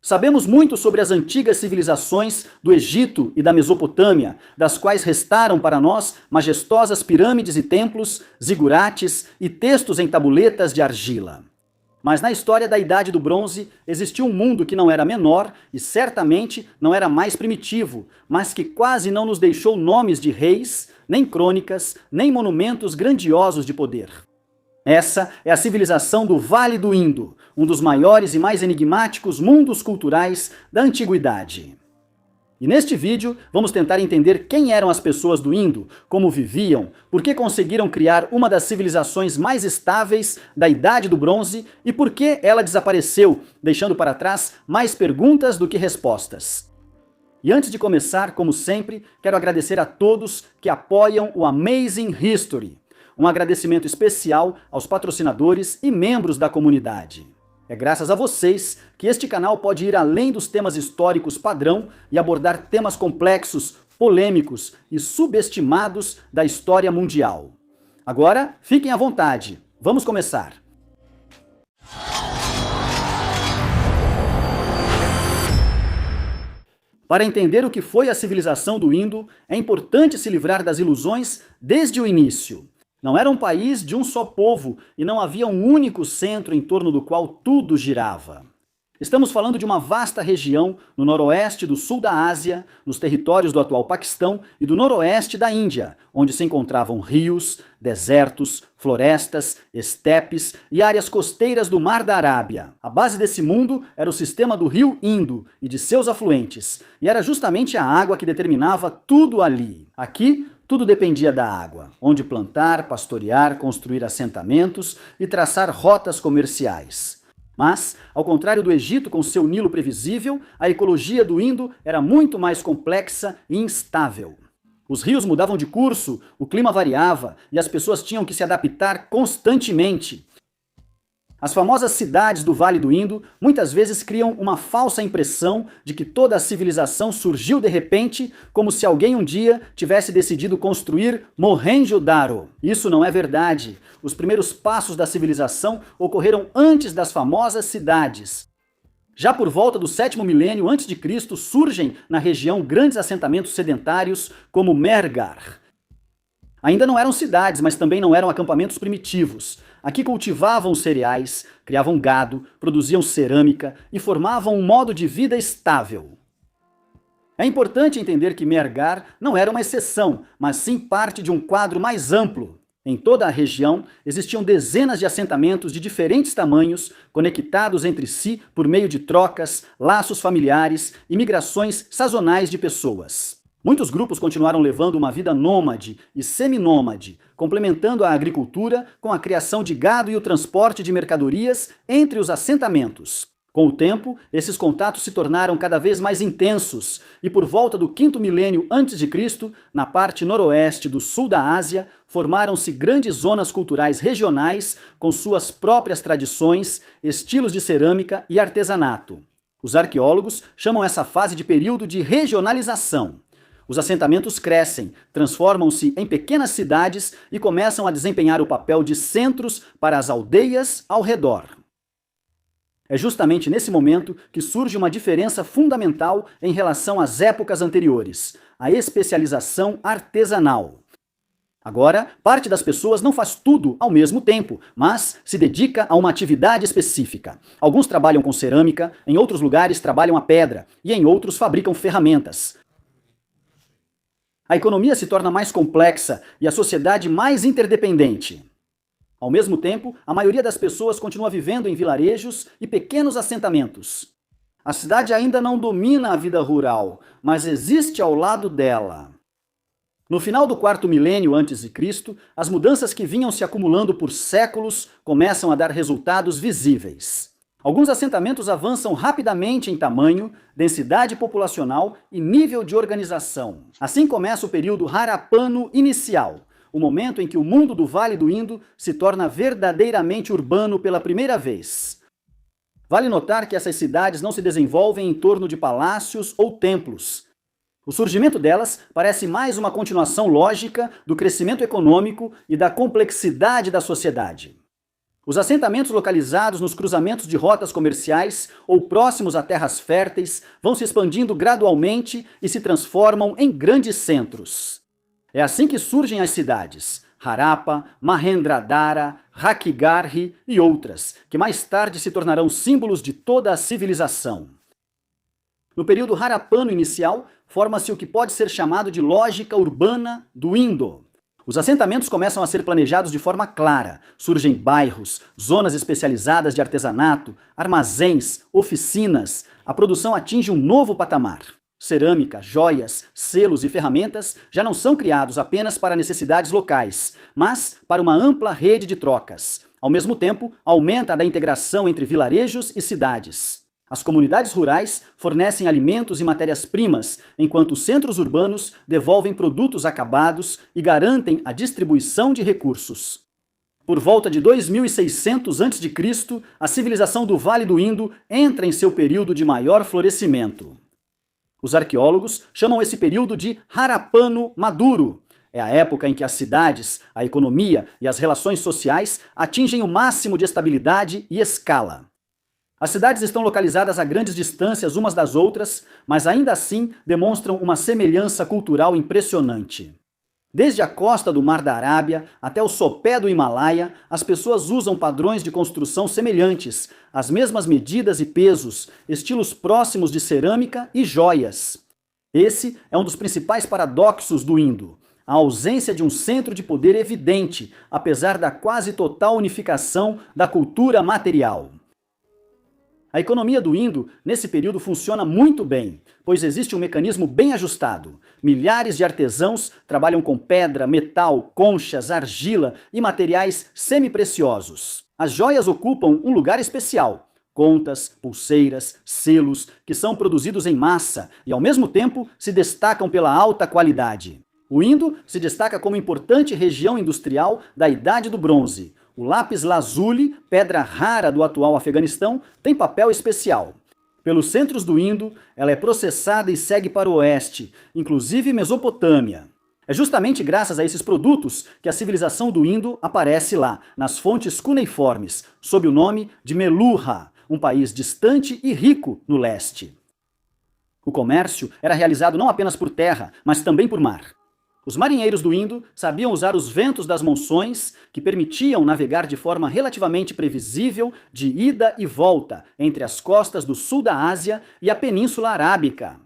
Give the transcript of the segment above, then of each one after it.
Sabemos muito sobre as antigas civilizações do Egito e da Mesopotâmia, das quais restaram para nós majestosas pirâmides e templos, zigurates e textos em tabuletas de argila. Mas na história da Idade do Bronze existiu um mundo que não era menor e certamente não era mais primitivo, mas que quase não nos deixou nomes de reis, nem crônicas, nem monumentos grandiosos de poder. Essa é a civilização do Vale do Indo, um dos maiores e mais enigmáticos mundos culturais da antiguidade. E neste vídeo vamos tentar entender quem eram as pessoas do Indo, como viviam, por que conseguiram criar uma das civilizações mais estáveis da Idade do Bronze e por que ela desapareceu, deixando para trás mais perguntas do que respostas. E antes de começar, como sempre, quero agradecer a todos que apoiam o Amazing History. Um agradecimento especial aos patrocinadores e membros da comunidade. É graças a vocês que este canal pode ir além dos temas históricos padrão e abordar temas complexos, polêmicos e subestimados da história mundial. Agora, fiquem à vontade. Vamos começar. Para entender o que foi a civilização do Indo, é importante se livrar das ilusões desde o início. Não era um país de um só povo e não havia um único centro em torno do qual tudo girava. Estamos falando de uma vasta região no noroeste do sul da Ásia, nos territórios do atual Paquistão e do noroeste da Índia, onde se encontravam rios, desertos, florestas, estepes e áreas costeiras do Mar da Arábia. A base desse mundo era o sistema do rio Indo e de seus afluentes, e era justamente a água que determinava tudo ali. Aqui, tudo dependia da água, onde plantar, pastorear, construir assentamentos e traçar rotas comerciais. Mas, ao contrário do Egito com seu Nilo previsível, a ecologia do Indo era muito mais complexa e instável. Os rios mudavam de curso, o clima variava e as pessoas tinham que se adaptar constantemente. As famosas cidades do Vale do Indo muitas vezes criam uma falsa impressão de que toda a civilização surgiu de repente, como se alguém um dia tivesse decidido construir Mohenjo-Daro. Isso não é verdade. Os primeiros passos da civilização ocorreram antes das famosas cidades. Já por volta do 7º milênio a.C. surgem na região grandes assentamentos sedentários como Mehrgarh. Ainda não eram cidades, mas também não eram acampamentos primitivos. Aqui cultivavam cereais, criavam gado, produziam cerâmica e formavam um modo de vida estável. É importante entender que Mehrgarh não era uma exceção, mas sim parte de um quadro mais amplo. Em toda a região existiam dezenas de assentamentos de diferentes tamanhos, conectados entre si por meio de trocas, laços familiares e migrações sazonais de pessoas. Muitos grupos continuaram levando uma vida nômade e seminômade, complementando a agricultura com a criação de gado e o transporte de mercadorias entre os assentamentos. Com o tempo, esses contatos se tornaram cada vez mais intensos e por volta do 5º milênio a.C., na parte noroeste do sul da Ásia, formaram-se grandes zonas culturais regionais com suas próprias tradições, estilos de cerâmica e artesanato. Os arqueólogos chamam essa fase de período de regionalização. Os assentamentos crescem, transformam-se em pequenas cidades e começam a desempenhar o papel de centros para as aldeias ao redor. É justamente nesse momento que surge uma diferença fundamental em relação às épocas anteriores, a especialização artesanal. Agora, parte das pessoas não faz tudo ao mesmo tempo, mas se dedica a uma atividade específica. Alguns trabalham com cerâmica, em outros lugares trabalham a pedra e em outros fabricam ferramentas. A economia se torna mais complexa e a sociedade mais interdependente. Ao mesmo tempo, a maioria das pessoas continua vivendo em vilarejos e pequenos assentamentos. A cidade ainda não domina a vida rural, mas existe ao lado dela. No final do 4º milênio a.C., as mudanças que vinham se acumulando por séculos começam a dar resultados visíveis. Alguns assentamentos avançam rapidamente em tamanho, densidade populacional e nível de organização. Assim começa o período Harapano inicial, o momento em que o mundo do Vale do Indo se torna verdadeiramente urbano pela primeira vez. Vale notar que essas cidades não se desenvolvem em torno de palácios ou templos. O surgimento delas parece mais uma continuação lógica do crescimento econômico e da complexidade da sociedade. Os assentamentos localizados nos cruzamentos de rotas comerciais ou próximos a terras férteis vão se expandindo gradualmente e se transformam em grandes centros. É assim que surgem as cidades, Harappa, Mahendradára, Hakkigari e outras, que mais tarde se tornarão símbolos de toda a civilização. No período harappano inicial, forma-se o que pode ser chamado de lógica urbana do Indo. Os assentamentos começam a ser planejados de forma clara. Surgem bairros, zonas especializadas de artesanato, armazéns, oficinas. A produção atinge um novo patamar. Cerâmica, joias, selos e ferramentas já não são criados apenas para necessidades locais, mas para uma ampla rede de trocas. Ao mesmo tempo, aumenta a integração entre vilarejos e cidades. As comunidades rurais fornecem alimentos e matérias-primas, enquanto os centros urbanos devolvem produtos acabados e garantem a distribuição de recursos. Por volta de 2600 a.C., a civilização do Vale do Indo entra em seu período de maior florescimento. Os arqueólogos chamam esse período de Harappano Maduro. É a época em que as cidades, a economia e as relações sociais atingem o máximo de estabilidade e escala. As cidades estão localizadas a grandes distâncias umas das outras, mas ainda assim demonstram uma semelhança cultural impressionante. Desde a costa do Mar da Arábia até o sopé do Himalaia, as pessoas usam padrões de construção semelhantes, as mesmas medidas e pesos, estilos próximos de cerâmica e joias. Esse é um dos principais paradoxos do Indo, a ausência de um centro de poder evidente, apesar da quase total unificação da cultura material. A economia do Indo, nesse período, funciona muito bem, pois existe um mecanismo bem ajustado. Milhares de artesãos trabalham com pedra, metal, conchas, argila e materiais semipreciosos. As joias ocupam um lugar especial. Contas, pulseiras, selos, que são produzidos em massa e, ao mesmo tempo, se destacam pela alta qualidade. O Indo se destaca como importante região industrial da Idade do Bronze. O lápis lazuli, pedra rara do atual Afeganistão, tem papel especial. Pelos centros do Indo, ela é processada e segue para o oeste, inclusive Mesopotâmia. É justamente graças a esses produtos que a civilização do Indo aparece lá, nas fontes cuneiformes, sob o nome de Meluhha, um país distante e rico no leste. O comércio era realizado não apenas por terra, mas também por mar. Os marinheiros do Indo sabiam usar os ventos das monções, que permitiam navegar de forma relativamente previsível de ida e volta entre as costas do sul da Ásia e a Península Arábica.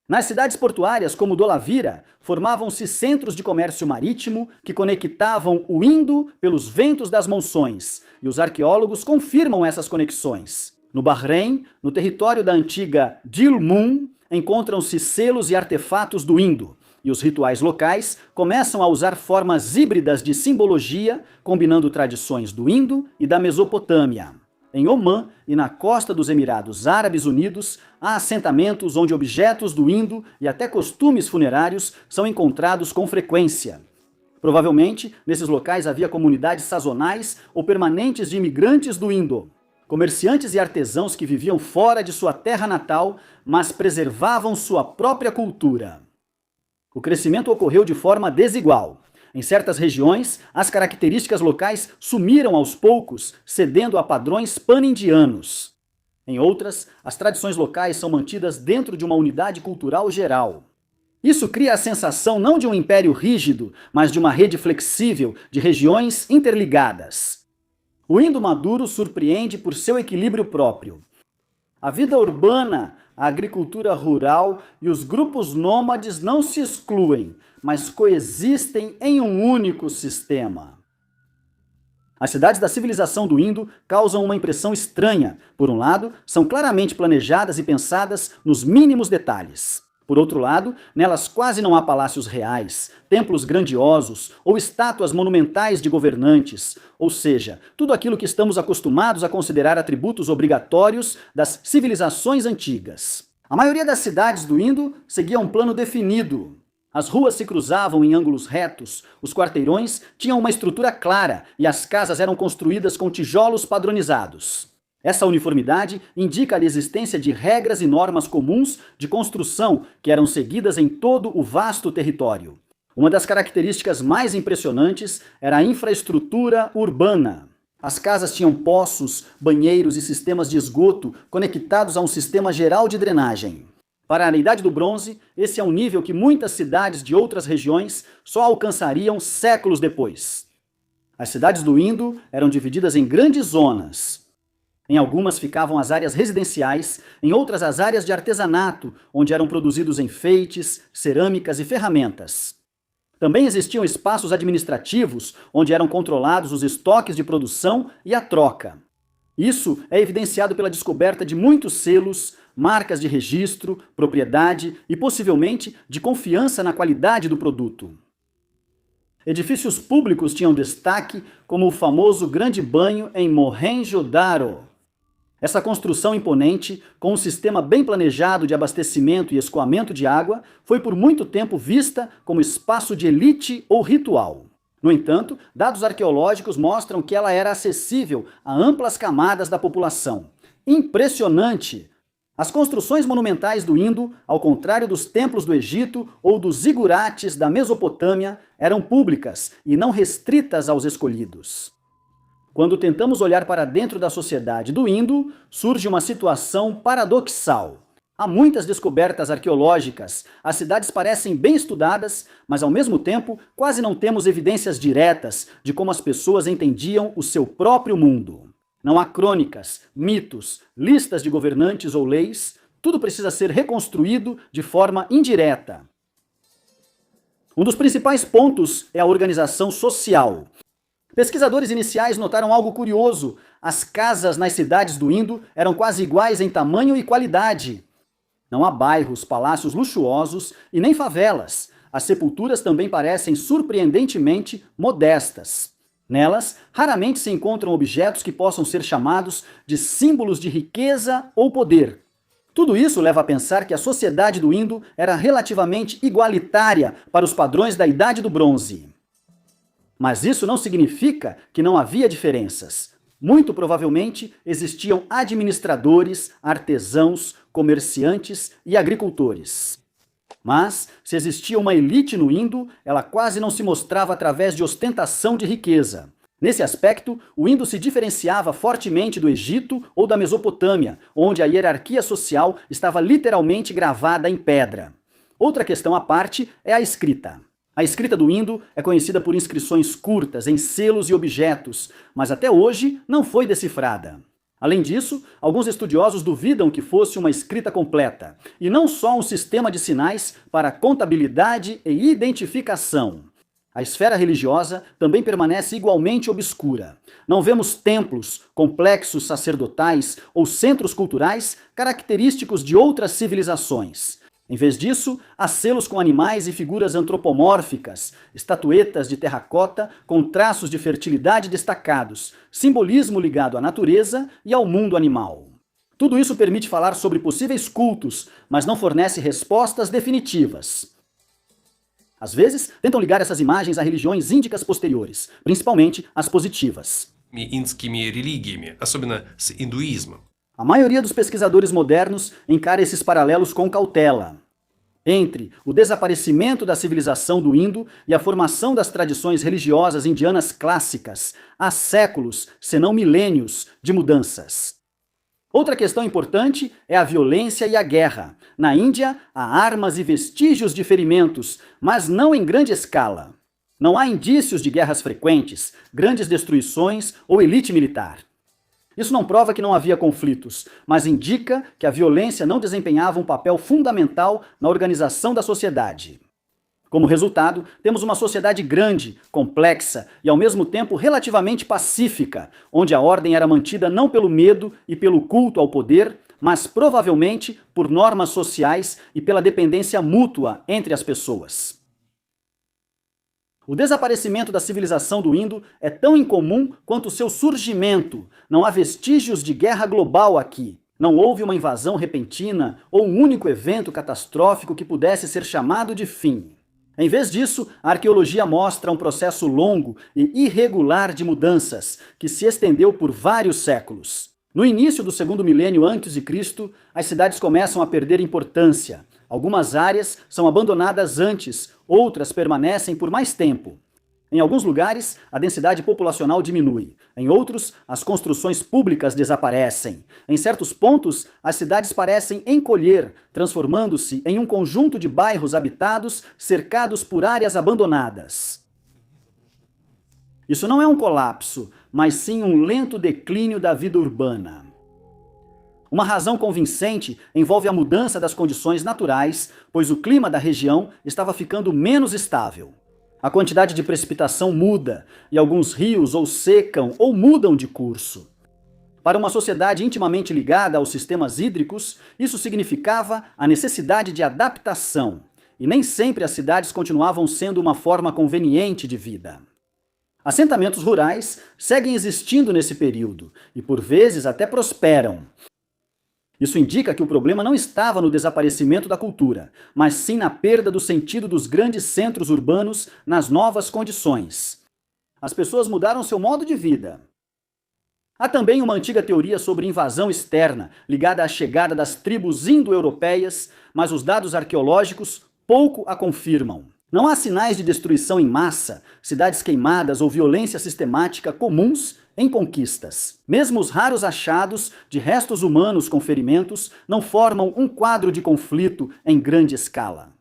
Nas cidades portuárias, como Dolavira, formavam-se centros de comércio marítimo que conectavam o Indo pelos ventos das monções, e os arqueólogos confirmam essas conexões. No Bahrein, no território da antiga Dilmun, encontram-se selos e artefatos do Indo, e os rituais locais começam a usar formas híbridas de simbologia, combinando tradições do Indo e da Mesopotâmia. Em Omã e na costa dos Emirados Árabes Unidos, há assentamentos onde objetos do Indo e até costumes funerários são encontrados com frequência. Provavelmente, nesses locais havia comunidades sazonais ou permanentes de imigrantes do Indo, comerciantes e artesãos que viviam fora de sua terra natal, mas preservavam sua própria cultura. O crescimento ocorreu de forma desigual. Em certas regiões, as características locais sumiram aos poucos, cedendo a padrões pan-indianos. Em outras, as tradições locais são mantidas dentro de uma unidade cultural geral. Isso cria a sensação não de um império rígido, mas de uma rede flexível de regiões interligadas. O Indo maduro surpreende por seu equilíbrio próprio. A vida urbana, a agricultura rural e os grupos nômades não se excluem, mas coexistem em um único sistema. As cidades da civilização do Indo causam uma impressão estranha. Por um lado, são claramente planejadas e pensadas nos mínimos detalhes. Por outro lado, nelas quase não há palácios reais, templos grandiosos ou estátuas monumentais de governantes, ou seja, tudo aquilo que estamos acostumados a considerar atributos obrigatórios das civilizações antigas. A maioria das cidades do Indo seguia um plano definido. As ruas se cruzavam em ângulos retos, os quarteirões tinham uma estrutura clara e as casas eram construídas com tijolos padronizados. Essa uniformidade indica a existência de regras e normas comuns de construção que eram seguidas em todo o vasto território. Uma das características mais impressionantes era a infraestrutura urbana. As casas tinham poços, banheiros e sistemas de esgoto conectados a um sistema geral de drenagem. Para a Idade do Bronze, esse é um nível que muitas cidades de outras regiões só alcançariam séculos depois. As cidades do Indo eram divididas em grandes zonas. Em algumas ficavam as áreas residenciais, em outras as áreas de artesanato, onde eram produzidos enfeites, cerâmicas e ferramentas. Também existiam espaços administrativos, onde eram controlados os estoques de produção e a troca. Isso é evidenciado pela descoberta de muitos selos, marcas de registro, propriedade e possivelmente de confiança na qualidade do produto. Edifícios públicos tinham destaque, como o famoso Grande Banho em Mohenjo-Daro. Essa construção imponente, com um sistema bem planejado de abastecimento e escoamento de água, foi por muito tempo vista como espaço de elite ou ritual. No entanto, dados arqueológicos mostram que ela era acessível a amplas camadas da população. Impressionante! As construções monumentais do Indo, ao contrário dos templos do Egito ou dos zigurates da Mesopotâmia, eram públicas e não restritas aos escolhidos. Quando tentamos olhar para dentro da sociedade do Indo, surge uma situação paradoxal. Há muitas descobertas arqueológicas, as cidades parecem bem estudadas, mas ao mesmo tempo quase não temos evidências diretas de como as pessoas entendiam o seu próprio mundo. Não há crônicas, mitos, listas de governantes ou leis, tudo precisa ser reconstruído de forma indireta. Um dos principais pontos é a organização social. Pesquisadores iniciais notaram algo curioso. As casas nas cidades do Indo eram quase iguais em tamanho e qualidade. Não há bairros, palácios luxuosos e nem favelas. As sepulturas também parecem surpreendentemente modestas. Nelas, raramente se encontram objetos que possam ser chamados de símbolos de riqueza ou poder. Tudo isso leva a pensar que a sociedade do Indo era relativamente igualitária para os padrões da Idade do Bronze. Mas isso não significa que não havia diferenças. Muito provavelmente existiam administradores, artesãos, comerciantes e agricultores. Mas, se existia uma elite no Indo, ela quase não se mostrava através de ostentação de riqueza. Nesse aspecto, o Indo se diferenciava fortemente do Egito ou da Mesopotâmia, onde a hierarquia social estava literalmente gravada em pedra. Outra questão à parte é a escrita. A escrita do Indo é conhecida por inscrições curtas em selos e objetos, mas até hoje não foi decifrada. Além disso, alguns estudiosos duvidam que fosse uma escrita completa, e não só um sistema de sinais para contabilidade e identificação. A esfera religiosa também permanece igualmente obscura. Não vemos templos, complexos sacerdotais ou centros culturais característicos de outras civilizações. Em vez disso, há selos com animais e figuras antropomórficas, estatuetas de terracota com traços de fertilidade destacados, simbolismo ligado à natureza e ao mundo animal. Tudo isso permite falar sobre possíveis cultos, mas não fornece respostas definitivas. Às vezes, tentam ligar essas imagens a religiões índicas posteriores, principalmente as positivas. Индскими религиями, особенно с индуизмом. A maioria dos pesquisadores modernos encara esses paralelos com cautela. Entre o desaparecimento da civilização do Indo e a formação das tradições religiosas indianas clássicas, há séculos, se não milênios, de mudanças. Outra questão importante é a violência e a guerra. Na Índia, há armas e vestígios de ferimentos, mas não em grande escala. Não há indícios de guerras frequentes, grandes destruições ou elite militar. Isso não prova que não havia conflitos, mas indica que a violência não desempenhava um papel fundamental na organização da sociedade. Como resultado, temos uma sociedade grande, complexa e ao mesmo tempo relativamente pacífica, onde a ordem era mantida não pelo medo e pelo culto ao poder, mas provavelmente por normas sociais e pela dependência mútua entre as pessoas. O desaparecimento da civilização do Indo é tão incomum quanto o seu surgimento. Não há vestígios de guerra global aqui. Não houve uma invasão repentina ou um único evento catastrófico que pudesse ser chamado de fim. Em vez disso, a arqueologia mostra um processo longo e irregular de mudanças, que se estendeu por vários séculos. No início do segundo milênio antes de Cristo, as cidades começam a perder importância. Algumas áreas são abandonadas antes, outras permanecem por mais tempo. Em alguns lugares, a densidade populacional diminui. Em outros, as construções públicas desaparecem. Em certos pontos, as cidades parecem encolher, transformando-se em um conjunto de bairros habitados, cercados por áreas abandonadas. Isso não é um colapso, mas sim um lento declínio da vida urbana. Uma razão convincente envolve a mudança das condições naturais, pois o clima da região estava ficando menos estável. A quantidade de precipitação muda, e alguns rios ou secam ou mudam de curso. Para uma sociedade intimamente ligada aos sistemas hídricos, isso significava a necessidade de adaptação, e nem sempre as cidades continuavam sendo uma forma conveniente de vida. Assentamentos rurais seguem existindo nesse período, e por vezes até prosperam. Isso indica que o problema não estava no desaparecimento da cultura, mas sim na perda do sentido dos grandes centros urbanos nas novas condições. As pessoas mudaram seu modo de vida. Há também uma antiga teoria sobre invasão externa, ligada à chegada das tribos indo-europeias, mas os dados arqueológicos pouco a confirmam. Não há sinais de destruição em massa, cidades queimadas ou violência sistemática comuns em conquistas. Mesmo os raros achados de restos humanos com ferimentos não formam um quadro de conflito em grande escala.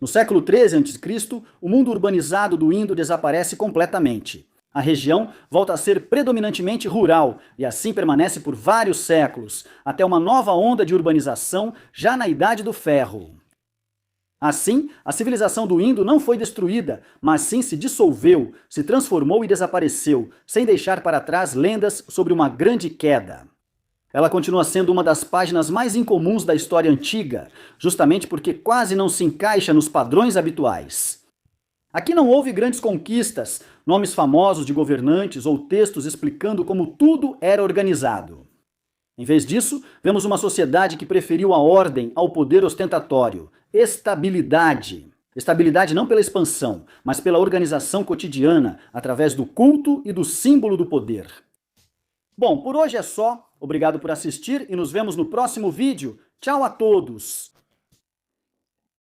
No século XIII a.C., o mundo urbanizado do Indo desaparece completamente. A região volta a ser predominantemente rural e assim permanece por vários séculos, até uma nova onda de urbanização já na Idade do Ferro. Assim, a civilização do Indo não foi destruída, mas sim se dissolveu, se transformou e desapareceu, sem deixar para trás lendas sobre uma grande queda. Ela continua sendo uma das páginas mais incomuns da história antiga, justamente porque quase não se encaixa nos padrões habituais. Aqui não houve grandes conquistas, nomes famosos de governantes ou textos explicando como tudo era organizado. Em vez disso, vemos uma sociedade que preferiu a ordem ao poder ostentatório. Estabilidade. Estabilidade não pela expansão, mas pela organização cotidiana, através do culto e do símbolo do poder. Bom, por hoje é só. Obrigado por assistir e nos vemos no próximo vídeo. Tchau a todos!